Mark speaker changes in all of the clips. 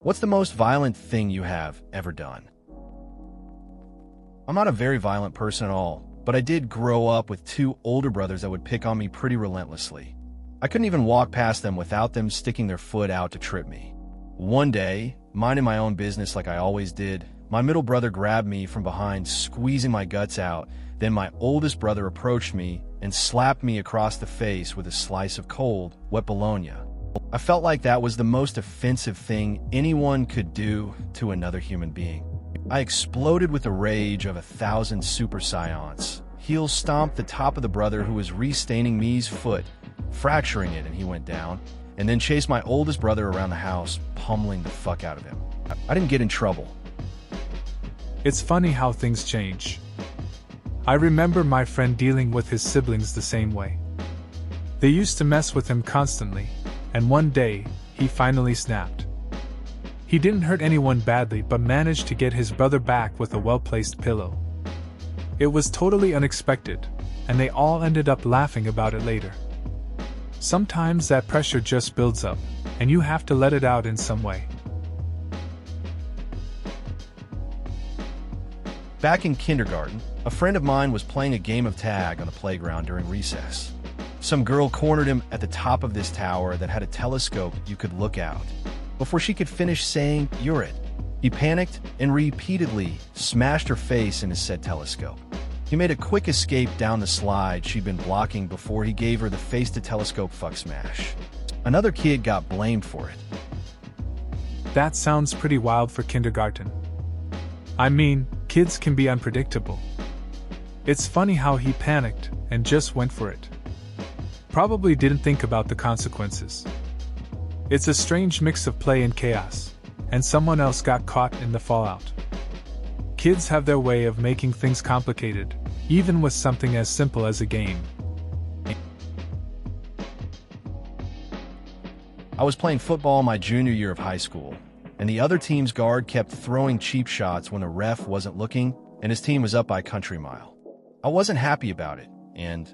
Speaker 1: What's the most violent thing you have ever done? I'm not a very violent person at all, but I did grow up with two older brothers that would pick on me pretty relentlessly. I couldn't even walk past them without them sticking their foot out to trip me. One day, minding my own business like I always did, my middle brother grabbed me from behind, squeezing my guts out. Then my oldest brother approached me and slapped me across the face with a slice of cold, wet bologna. I felt like that was the most offensive thing anyone could do to another human being. I exploded with the rage of 1,000 super scions. Heel stomped the top of the brother who was restaining me's foot, fracturing it, and he went down, and then chased my oldest brother around the house, pummeling the fuck out of him. I didn't get in trouble.
Speaker 2: It's funny how things change. I remember my friend dealing with his siblings the same way. They used to mess with him constantly, and one day, he finally snapped. He didn't hurt anyone badly but managed to get his brother back with a well-placed pillow. It was totally unexpected, and they all ended up laughing about it later. Sometimes that pressure just builds up, and you have to let it out in some way.
Speaker 1: Back in kindergarten, a friend of mine was playing a game of tag on the playground during recess. Some girl cornered him at the top of this tower that had a telescope you could look out. Before she could finish saying, "You're it," he panicked and repeatedly smashed her face into said telescope. He made a quick escape down the slide she'd been blocking before he gave her the face-to-telescope fuck smash. Another kid got blamed for it.
Speaker 2: That sounds pretty wild for kindergarten. I mean, kids can be unpredictable. It's funny how he panicked and just went for it. Probably didn't think about the consequences. It's a strange mix of play and chaos, and someone else got caught in the fallout. Kids have their way of making things complicated, even with something as simple as a game.
Speaker 1: I was playing football my junior year of high school, and the other team's guard kept throwing cheap shots when the ref wasn't looking and his team was up by a country mile. I wasn't happy about it, and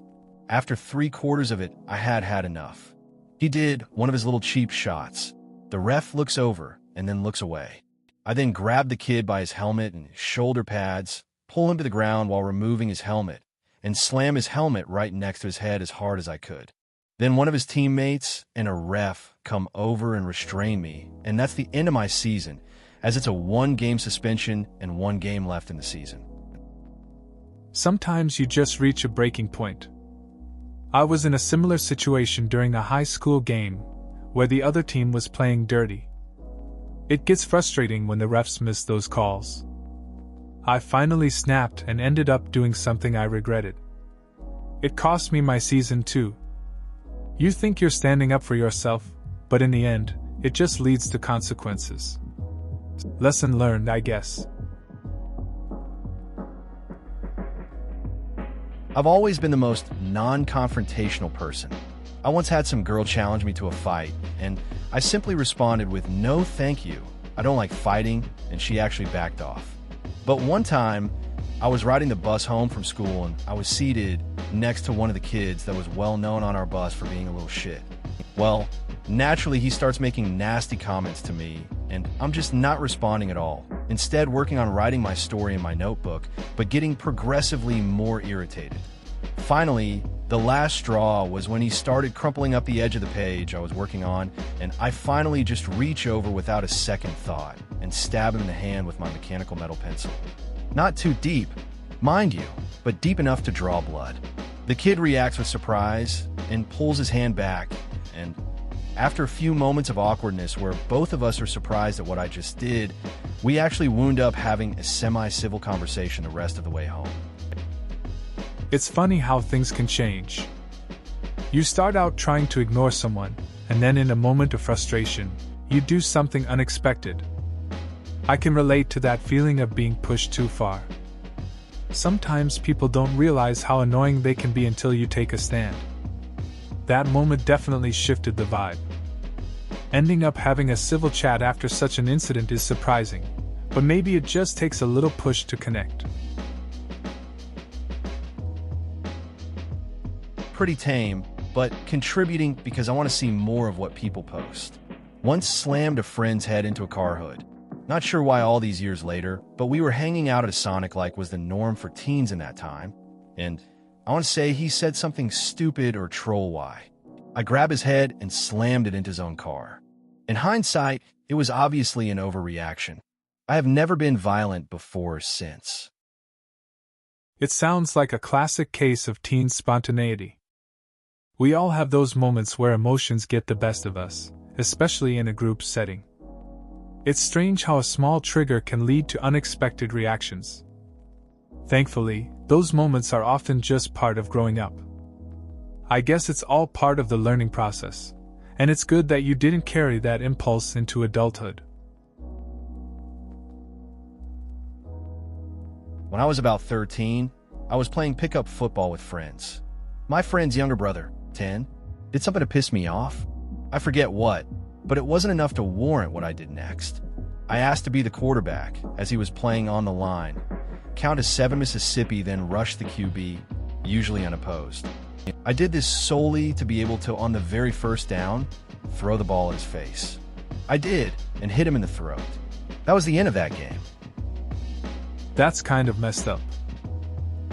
Speaker 1: after 3/4 of it, I had enough. He did one of his little cheap shots. The ref looks over and then looks away. I then grabbed the kid by his helmet and shoulder pads, pull him to the ground while removing his helmet, and slam his helmet right next to his head as hard as I could. Then one of his teammates and a ref come over and restrain me, and that's the end of my season, as it's a 1-game suspension and 1 game left in the season.
Speaker 2: Sometimes you just reach a breaking point. I was in a similar situation during a high school game, where the other team was playing dirty. It gets frustrating when the refs miss those calls. I finally snapped and ended up doing something I regretted. It cost me my season too. You think you're standing up for yourself, but in the end, it just leads to consequences. Lesson learned, I guess.
Speaker 1: I've always been the most non-confrontational person. I once had some girl challenge me to a fight, and I simply responded with "No thank you, I don't like fighting," and she actually backed off. But one time, I was riding the bus home from school and I was seated next to one of the kids that was well known on our bus for being a little shit. Well, naturally he starts making nasty comments to me, and I'm just not responding at all. Instead, working on writing my story in my notebook, but getting progressively more irritated. Finally, the last straw was when he started crumpling up the edge of the page I was working on, and I finally just reach over without a second thought and stab him in the hand with my mechanical metal pencil. Not too deep, mind you, but deep enough to draw blood. The kid reacts with surprise and pulls his hand back, and after a few moments of awkwardness where both of us are surprised at what I just did, we actually wound up having a semi-civil conversation the rest of the way home.
Speaker 2: It's funny how things can change. You start out trying to ignore someone, and then in a moment of frustration, you do something unexpected. I can relate to that feeling of being pushed too far. Sometimes people don't realize how annoying they can be until you take a stand. That moment definitely shifted the vibe. Ending up having a civil chat after such an incident is surprising, but maybe it just takes a little push to connect.
Speaker 1: Pretty tame, but contributing because I want to see more of what people post. Once slammed a friend's head into a car hood. Not sure why all these years later, but we were hanging out at a Sonic like was the norm for teens in that time. And I want to say he said something stupid or troll-y. I grabbed his head and slammed it into his own car. In hindsight, it was obviously an overreaction. I have never been violent before or since.
Speaker 2: It sounds like a classic case of teen spontaneity. We all have those moments where emotions get the best of us, especially in a group setting. It's strange how a small trigger can lead to unexpected reactions. Thankfully, those moments are often just part of growing up. I guess it's all part of the learning process, and it's good that you didn't carry that impulse into adulthood.
Speaker 1: When I was about 13, I was playing pickup football with friends. My friend's younger brother, 10, did something to piss me off. I forget what, but it wasn't enough to warrant what I did next. I asked to be the quarterback as he was playing on the line, count to 7 Mississippi, then rush the QB, usually unopposed. I did this solely to be able to, on the very first down, throw the ball at his face. I did, and hit him in the throat. That was the end of that game.
Speaker 2: That's kind of messed up.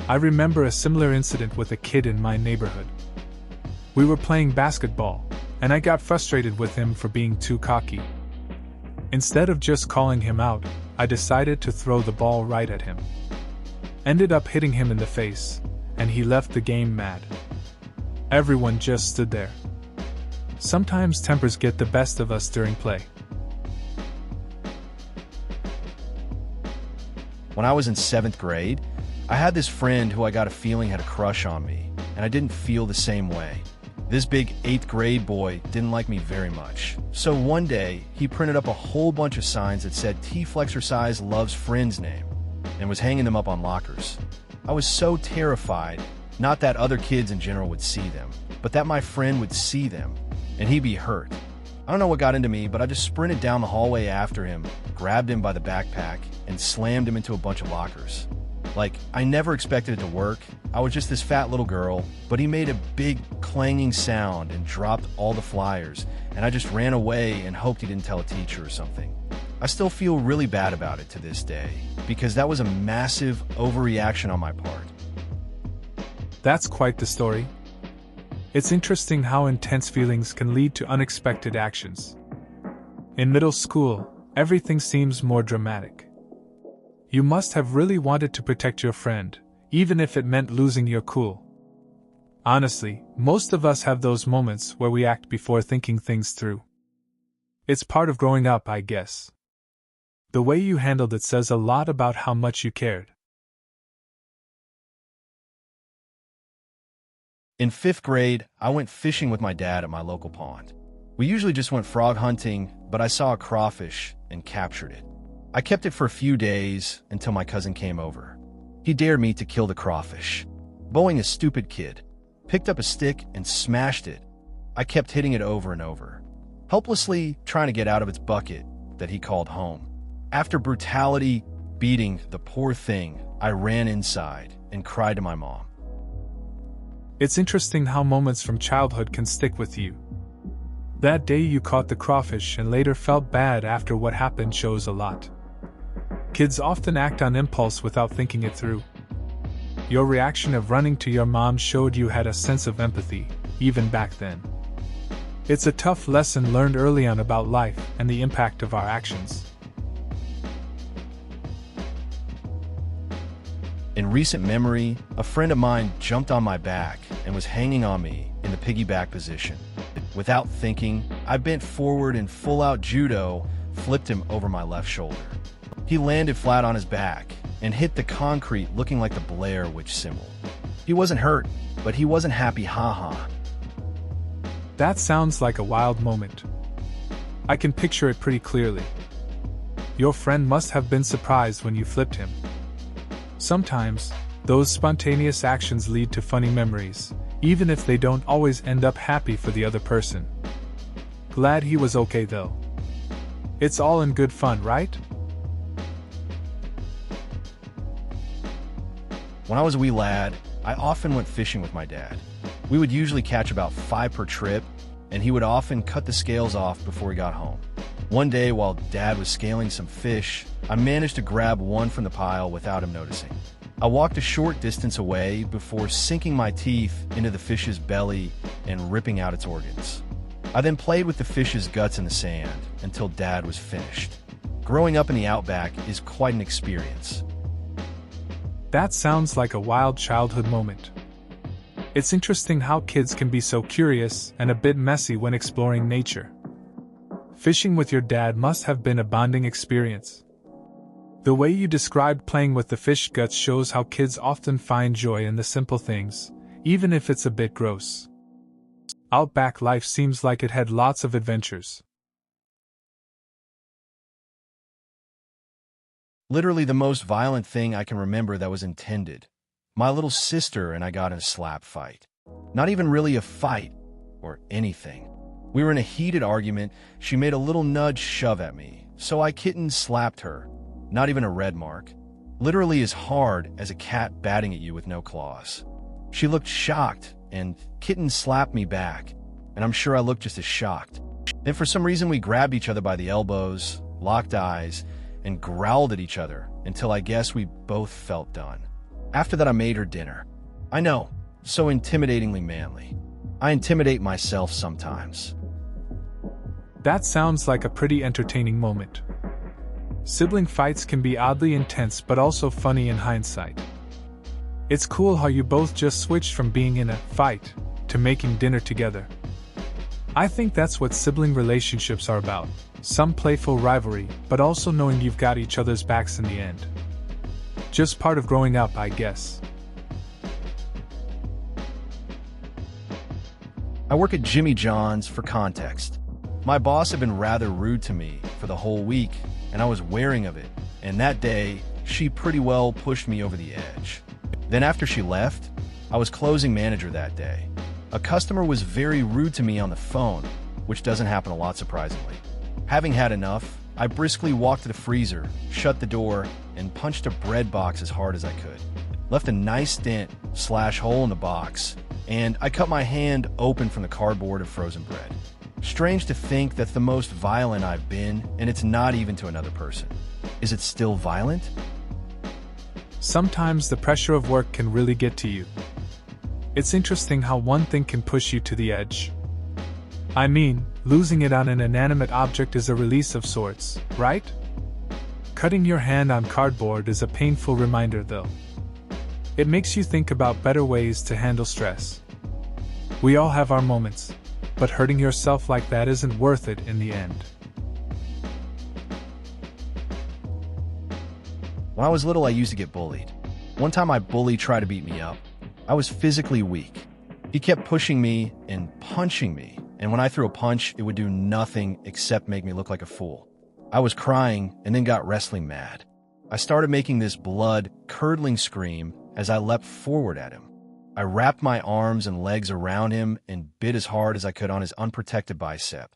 Speaker 2: I remember a similar incident with a kid in my neighborhood. We were playing basketball, and I got frustrated with him for being too cocky. Instead of just calling him out, I decided to throw the ball right at him. Ended up hitting him in the face, and he left the game mad. Everyone just stood there. Sometimes tempers get the best of us during play.
Speaker 1: When I was in 7th grade, I had this friend who I got a feeling had a crush on me, and I didn't feel the same way. This big 8th grade boy didn't like me very much. So one day, he printed up a whole bunch of signs that said T-Flexercise loves friend's name, and was hanging them up on lockers. I was so terrified, not that other kids in general would see them, but that my friend would see them, and he'd be hurt. I don't know what got into me, but I just sprinted down the hallway after him, grabbed him by the backpack, and slammed him into a bunch of lockers. Like, I never expected it to work. I was just this fat little girl, but he made a big clanging sound and dropped all the flyers, and I just ran away and hoped he didn't tell a teacher or something. I still feel really bad about it to this day, because that was a massive overreaction on my part.
Speaker 2: That's quite the story. It's interesting how intense feelings can lead to unexpected actions. In middle school, everything seems more dramatic. You must have really wanted to protect your friend, even if it meant losing your cool. Honestly, most of us have those moments where we act before thinking things through. It's part of growing up, I guess. The way you handled it says a lot about how much you cared.
Speaker 1: In 5th grade, I went fishing with my dad at my local pond. We usually just went frog hunting, but I saw a crawfish and captured it. I kept it for a few days until my cousin came over. He dared me to kill the crawfish. Being a stupid kid, picked up a stick and smashed it. I kept hitting it over and over, helplessly trying to get out of its bucket that he called home. After brutality beating the poor thing, I ran inside and cried to my mom.
Speaker 2: It's interesting how moments from childhood can stick with you. That day you caught the crawfish and later felt bad after what happened shows a lot. Kids often act on impulse without thinking it through. Your reaction of running to your mom showed you had a sense of empathy, even back then. It's a tough lesson learned early on about life and the impact of our actions.
Speaker 1: In recent memory, a friend of mine jumped on my back and was hanging on me in the piggyback position. Without thinking, I bent forward and full-out judo flipped him over my left shoulder. He landed flat on his back and hit the concrete looking like the Blair Witch symbol. He wasn't hurt, but he wasn't happy, haha.
Speaker 2: That sounds like a wild moment. I can picture it pretty clearly. Your friend must have been surprised when you flipped him. Sometimes, those spontaneous actions lead to funny memories, even if they don't always end up happy for the other person. Glad he was okay though. It's all in good fun, right?
Speaker 1: When I was a wee lad, I often went fishing with my dad. We would usually catch about 5 per trip, and he would often cut the scales off before he got home. One day, while Dad was scaling some fish, I managed to grab one from the pile without him noticing. I walked a short distance away before sinking my teeth into the fish's belly and ripping out its organs. I then played with the fish's guts in the sand until Dad was finished. Growing up in the outback is quite an experience.
Speaker 2: That sounds like a wild childhood moment. It's interesting how kids can be so curious and a bit messy when exploring nature. Fishing with your dad must have been a bonding experience. The way you described playing with the fish guts shows how kids often find joy in the simple things, even if it's a bit gross. Outback life seems like it had lots of adventures.
Speaker 1: Literally the most violent thing I can remember that was intended. My little sister and I got in a slap fight. Not even really a fight, or anything. We were in a heated argument. She made a little nudge shove at me, so I kitten slapped her. Not even a red mark. Literally as hard as a cat batting at you with no claws. She looked shocked, and kitten slapped me back, and I'm sure I looked just as shocked. Then for some reason we grabbed each other by the elbows, locked eyes, and growled at each other until I guess we both felt done. After that I made her dinner. I know, so intimidatingly manly. I intimidate myself sometimes.
Speaker 2: That sounds like a pretty entertaining moment. Sibling fights can be oddly intense but also funny in hindsight. It's cool how you both just switched from being in a fight to making dinner together. I think that's what sibling relationships are about. Some playful rivalry, but also knowing you've got each other's backs in the end. Just part of growing up, I guess.
Speaker 1: I work at Jimmy John's. For context. My boss had been rather rude to me for the whole week, and I was wary of it, and that day, she pretty well pushed me over the edge. Then after she left, I was closing manager that day. A customer was very rude to me on the phone, which doesn't happen a lot surprisingly. Having had enough, I briskly walked to the freezer, shut the door, and punched a bread box as hard as I could. Left a nice dent/hole in the box, and I cut my hand open from the cardboard of frozen bread. Strange to think that's the most violent I've been, and it's not even to another person. Is it still violent?
Speaker 2: Sometimes the pressure of work can really get to you. It's interesting how one thing can push you to the edge. I mean, losing it on an inanimate object is a release of sorts, right? Cutting your hand on cardboard is a painful reminder, though. It makes you think about better ways to handle stress. We all have our moments, but hurting yourself like that isn't worth it in the end.
Speaker 1: When I was little, I used to get bullied. One time my bully tried to beat me up. I was physically weak. He kept pushing me and punching me, and when I threw a punch, it would do nothing except make me look like a fool. I was crying and then got wrestling mad. I started making this blood-curdling scream as I leapt forward at him. I wrapped my arms and legs around him and bit as hard as I could on his unprotected bicep,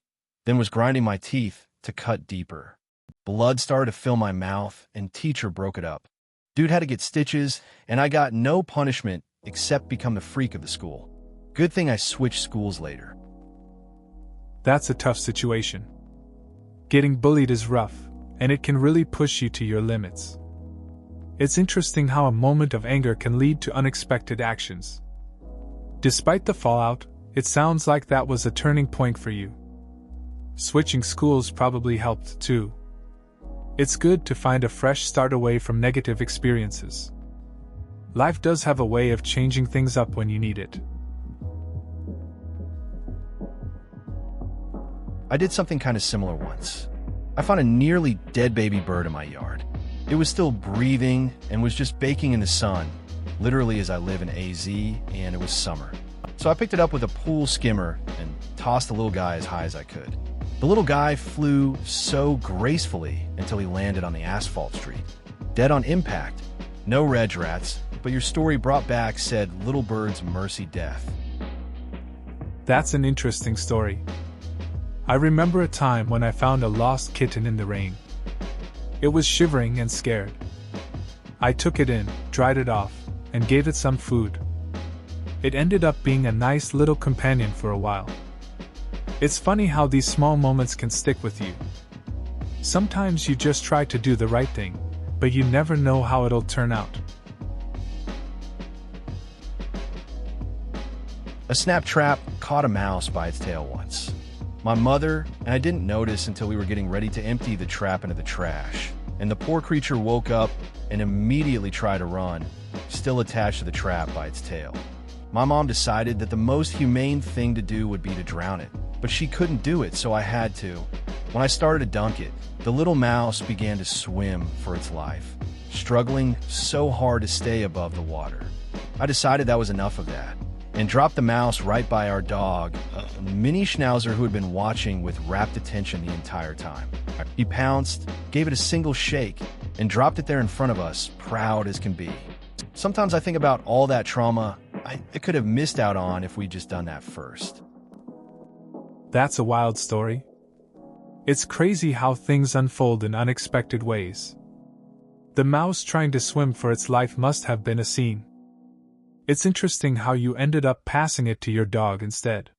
Speaker 1: then was grinding my teeth to cut deeper. Blood started to fill my mouth, and teacher broke it up. Dude had to get stitches, and I got no punishment except become the freak of the school. Good thing I switched schools later.
Speaker 2: That's a tough situation. Getting bullied is rough, and it can really push you to your limits. It's interesting how a moment of anger can lead to unexpected actions. Despite the fallout, it sounds like that was a turning point for you. Switching schools probably helped too. It's good to find a fresh start away from negative experiences. Life does have a way of changing things up when you need it.
Speaker 1: I did something kind of similar once. I found a nearly dead baby bird in my yard. It was still breathing and was just baking in the sun, literally as I live in AZ, and it was summer. So I picked it up with a pool skimmer and tossed the little guy as high as I could. The little guy flew so gracefully until he landed on the asphalt street. Dead on impact. No reg rats, but your story brought back said little bird's mercy death.
Speaker 2: That's an interesting story. I remember a time when I found a lost kitten in the rain. It was shivering and scared. I took it in, dried it off, and gave it some food. It ended up being a nice little companion for a while. It's funny how these small moments can stick with you. Sometimes you just try to do the right thing, but you never know how it'll turn out.
Speaker 1: A snap trap caught a mouse by its tail once. My mother and I didn't notice until we were getting ready to empty the trap into the trash, and the poor creature woke up and immediately tried to run, still attached to the trap by its tail. My mom decided that the most humane thing to do would be to drown it, but she couldn't do it, so I had to. When I started to dunk it, the little mouse began to swim for its life, struggling so hard to stay above the water. I decided that was enough of that, and dropped the mouse right by our dog, a mini schnauzer who had been watching with rapt attention the entire time. He pounced, gave it a single shake, and dropped it there in front of us, proud as can be. Sometimes I think about all that trauma I could have missed out on if we'd just done that first.
Speaker 2: That's a wild story. It's crazy how things unfold in unexpected ways. The mouse trying to swim for its life must have been a scene. It's interesting how you ended up passing it to your dog instead.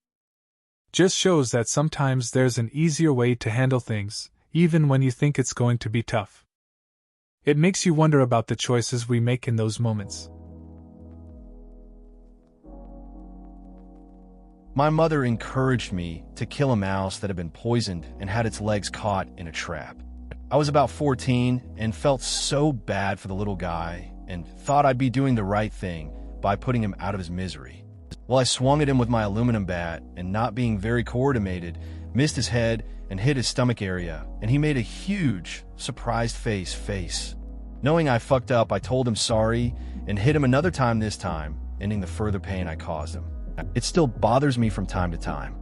Speaker 2: Just shows that sometimes there's an easier way to handle things, even when you think it's going to be tough. It makes you wonder about the choices we make in those moments.
Speaker 1: My mother encouraged me to kill a mouse that had been poisoned and had its legs caught in a trap. I was about 14 and felt so bad for the little guy and thought I'd be doing the right thing by putting him out of his misery. Well, I swung at him with my aluminum bat and, not being very coordinated, missed his head and hit his stomach area, and he made a huge, surprised face. Knowing I fucked up, I told him sorry and hit him another time this time, ending the further pain I caused him. It still bothers me from time to time.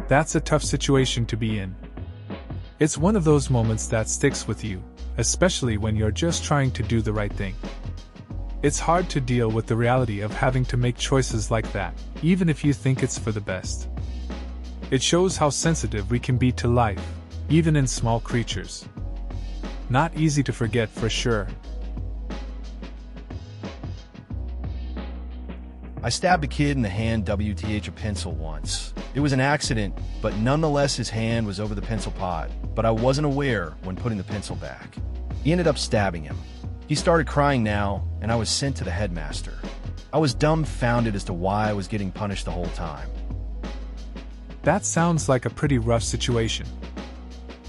Speaker 2: That's a tough situation to be in. It's one of those moments that sticks with you, especially when you're just trying to do the right thing. It's hard to deal with the reality of having to make choices like that, even if you think it's for the best. It shows how sensitive we can be to life, even in small creatures. Not easy to forget for sure.
Speaker 1: I stabbed a kid in the hand WTH a pencil once. It was an accident, but nonetheless his hand was over the pencil pod, but I wasn't aware when putting the pencil back. He ended up stabbing him. He started crying now, and I was sent to the headmaster. I was dumbfounded as to why I was getting punished the whole time.
Speaker 2: That sounds like a pretty rough situation.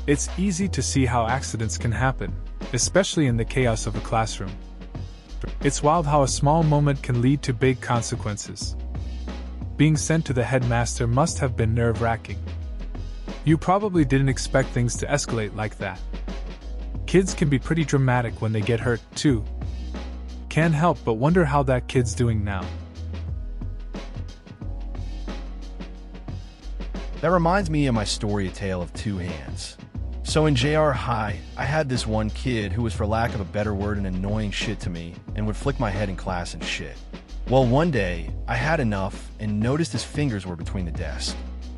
Speaker 2: It's easy to see how accidents can happen, especially in the chaos of a classroom. It's wild how a small moment can lead to big consequences. Being sent to the headmaster must have been nerve-wracking. You probably didn't expect things to escalate like that. Kids can be pretty dramatic when they get hurt, too. Can't help but wonder how that kid's doing now.
Speaker 1: That reminds me of my story, A Tale of Two Hands. So in JR High, I had this one kid who was, for lack of a better word, an annoying shit to me and would flick my head in class and shit. Well, one day, I had enough and noticed his fingers were between the desk.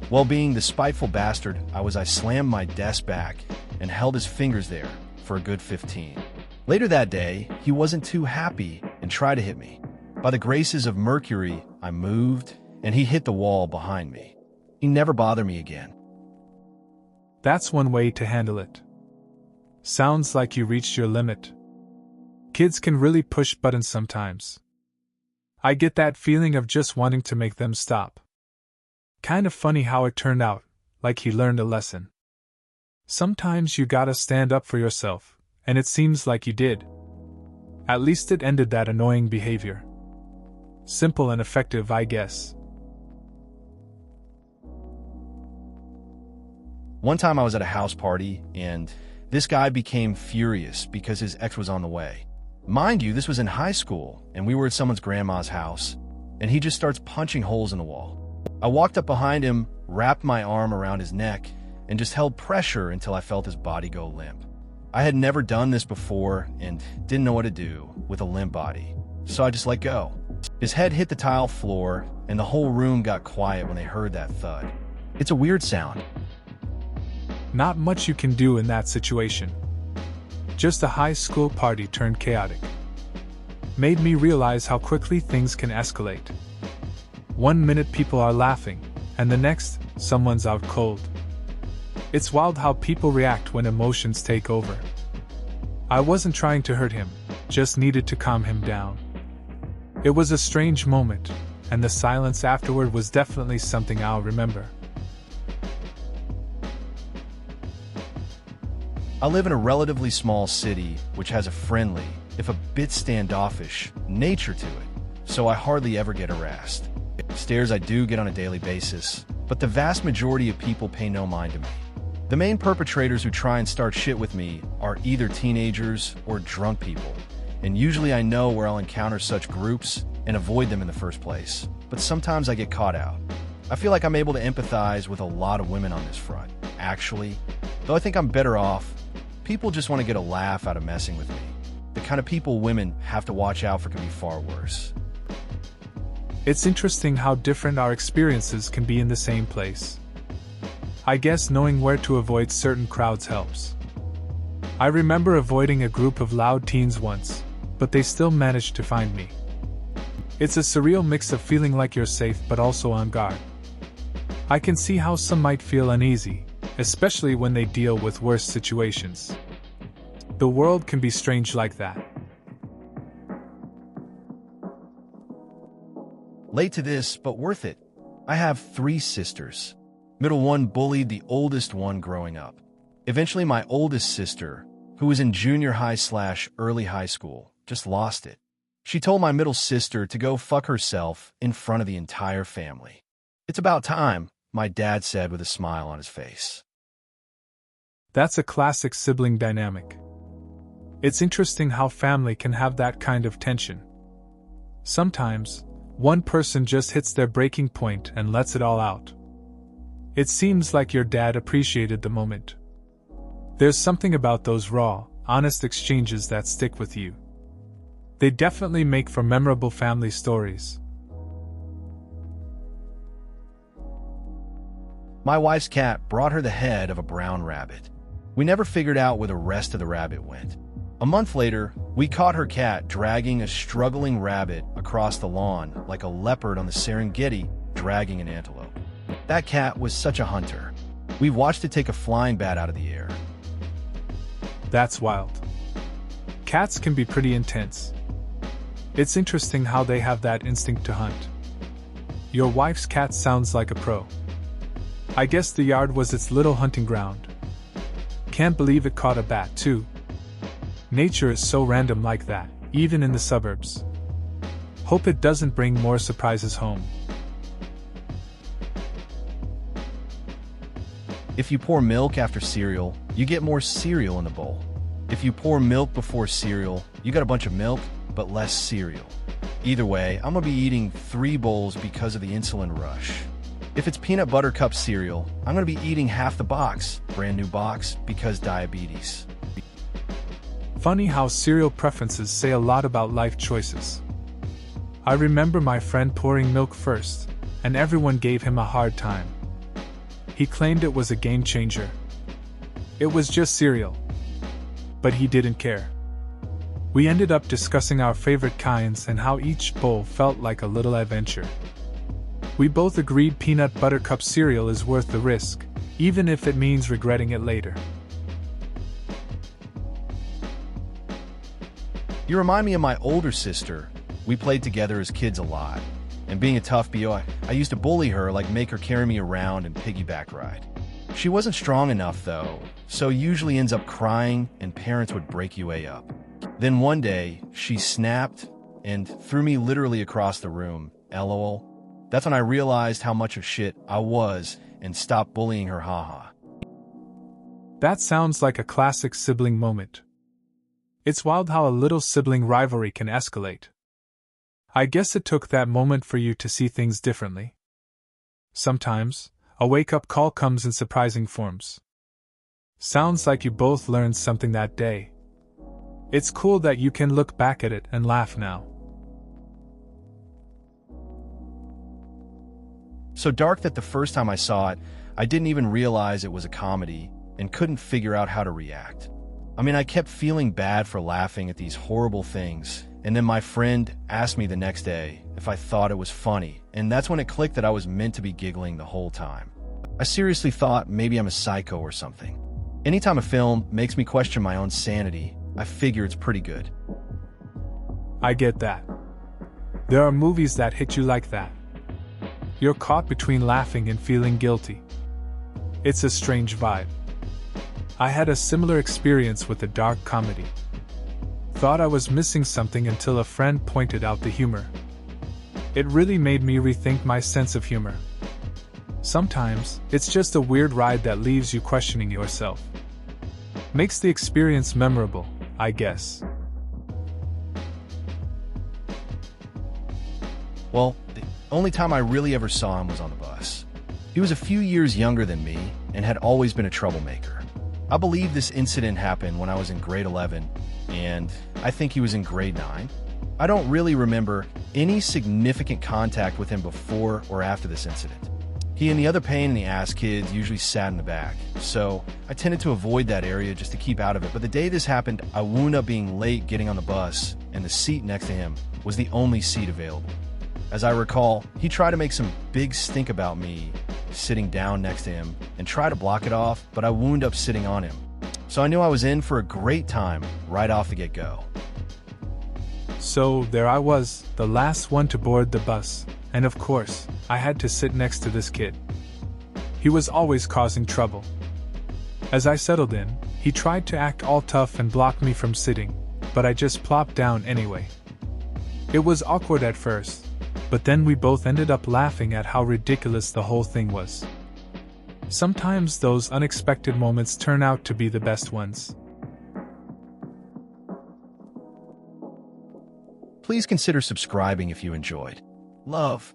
Speaker 1: Well, being the spiteful bastard I slammed my desk back and held his fingers there for a good 15. Later that day, he wasn't too happy and tried to hit me. By the graces of Mercury, I moved and he hit the wall behind me. He never bothered me again.
Speaker 2: That's one way to handle it. Sounds like you reached your limit. Kids can really push buttons sometimes. I get that feeling of just wanting to make them stop. Kind of funny how it turned out, like he learned a lesson. Sometimes you gotta stand up for yourself, and it seems like you did. At least it ended that annoying behavior. Simple and effective, I guess.
Speaker 1: One time I was at a house party, and this guy became furious because his ex was on the way. Mind you, this was in high school, and we were at someone's grandma's house, and he just starts punching holes in the wall. I walked up behind him, wrapped my arm around his neck, and just held pressure until I felt his body go limp. I had never done this before and didn't know what to do with a limp body, so I just let go. His head hit the tile floor, and the whole room got quiet when they heard that thud. It's a weird sound.
Speaker 2: Not much you can do in that situation. Just a high school party turned chaotic. Made me realize how quickly things can escalate. 1 minute people are laughing, and the next, someone's out cold. It's wild how people react when emotions take over. I wasn't trying to hurt him, just needed to calm him down. It was a strange moment, and the silence afterward was definitely something I'll remember.
Speaker 1: I live in a relatively small city which has a friendly, if a bit standoffish, nature to it, so I hardly ever get harassed. Stares I do get on a daily basis, but the vast majority of people pay no mind to me. The main perpetrators who try and start shit with me are either teenagers or drunk people, and usually I know where I'll encounter such groups and avoid them in the first place, but sometimes I get caught out. I feel like I'm able to empathize with a lot of women on this front, actually. Though I think I'm better off, people just want to get a laugh out of messing with me. The kind of people women have to watch out for can be far worse.
Speaker 2: It's interesting how different our experiences can be in the same place. I guess knowing where to avoid certain crowds helps. I remember avoiding a group of loud teens once, but they still managed to find me. It's a surreal mix of feeling like you're safe but also on guard. I can see how some might feel uneasy, especially when they deal with worse situations. The world can be strange like that.
Speaker 1: Late to this, but worth it. I have 3 sisters. Middle one bullied the oldest one growing up. Eventually my oldest sister, who was in junior high/early high school, just lost it. She told my middle sister to go fuck herself in front of the entire family. "It's about time," my dad said with a smile on his face.
Speaker 2: That's a classic sibling dynamic. It's interesting how family can have that kind of tension. Sometimes, one person just hits their breaking point and lets it all out. It seems like your dad appreciated the moment. There's something about those raw, honest exchanges that stick with you. They definitely make for memorable family stories.
Speaker 1: My wife's cat brought her the head of a brown rabbit. We never figured out where the rest of the rabbit went. A month later, we caught her cat dragging a struggling rabbit across the lawn like a leopard on the Serengeti dragging an antelope. That cat was such a hunter. We watched it take a flying bat out of the air.
Speaker 2: That's wild. Cats can be pretty intense. It's interesting how they have that instinct to hunt. Your wife's cat sounds like a pro. I guess the yard was its little hunting ground. Can't believe it caught a bat, too. Nature is so random like that, even in the suburbs. Hope it doesn't bring more surprises home.
Speaker 1: If you pour milk after cereal, you get more cereal in the bowl. If you pour milk before cereal, you got a bunch of milk, but less cereal. Either way, I'm gonna be eating 3 bowls because of the insulin rush. If it's peanut butter cup cereal, I'm gonna be eating half the box, brand new box, because diabetes.
Speaker 2: Funny how cereal preferences say a lot about life choices. I remember my friend pouring milk first, and everyone gave him a hard time. He claimed it was a game changer. It was just cereal. But he didn't care. We ended up discussing our favorite kinds and how each bowl felt like a little adventure. We both agreed peanut butter cup cereal is worth the risk, even if it means regretting it later.
Speaker 1: You remind me of my older sister. We played together as kids a lot. And being a tough BO, I used to bully her, like make her carry me around and piggyback ride. She wasn't strong enough though, so usually ends up crying and parents would break UA up. Then one day, she snapped and threw me literally across the room, LOL. That's when I realized how much of shit I was and stopped bullying her, haha.
Speaker 2: That sounds like a classic sibling moment. It's wild how a little sibling rivalry can escalate. I guess it took that moment for you to see things differently. Sometimes, a wake-up call comes in surprising forms. Sounds like you both learned something that day. It's cool that you can look back at it and laugh now.
Speaker 1: So dark that the first time I saw it, I didn't even realize it was a comedy and couldn't figure out how to react. I mean, I kept feeling bad for laughing at these horrible things, and then my friend asked me the next day if I thought it was funny, and that's when it clicked that I was meant to be giggling the whole time. I seriously thought maybe I'm a psycho or something. Anytime a film makes me question my own sanity, I figure it's pretty good.
Speaker 2: I get that. There are movies that hit you like that. You're caught between laughing and feeling guilty. It's a strange vibe. I had a similar experience with a dark comedy. Thought I was missing something until a friend pointed out the humor. It really made me rethink my sense of humor. Sometimes, it's just a weird ride that leaves you questioning yourself. Makes the experience memorable, I guess.
Speaker 1: Well, the only time I really ever saw him was on the bus. He was a few years younger than me and had always been a troublemaker. I believe this incident happened when I was in grade 11, and I think he was in grade 9. I don't really remember any significant contact with him before or after this incident. He and the other pain in the ass kids usually sat in the back, so I tended to avoid that area just to keep out of it. But the day this happened, I wound up being late getting on the bus, and the seat next to him was the only seat available. As I recall, he tried to make some big stink about me sitting down next to him and try to block it off, but I wound up sitting on him. So I knew I was in for a great time right off the get-go.
Speaker 2: So there I was, the last one to board the bus, and of course, I had to sit next to this kid. He was always causing trouble. As I settled in, he tried to act all tough and block me from sitting, but I just plopped down anyway. It was awkward at first, but then we both ended up laughing at how ridiculous the whole thing was. Sometimes those unexpected moments turn out to be the best ones.
Speaker 1: Please consider subscribing if you enjoyed. Love.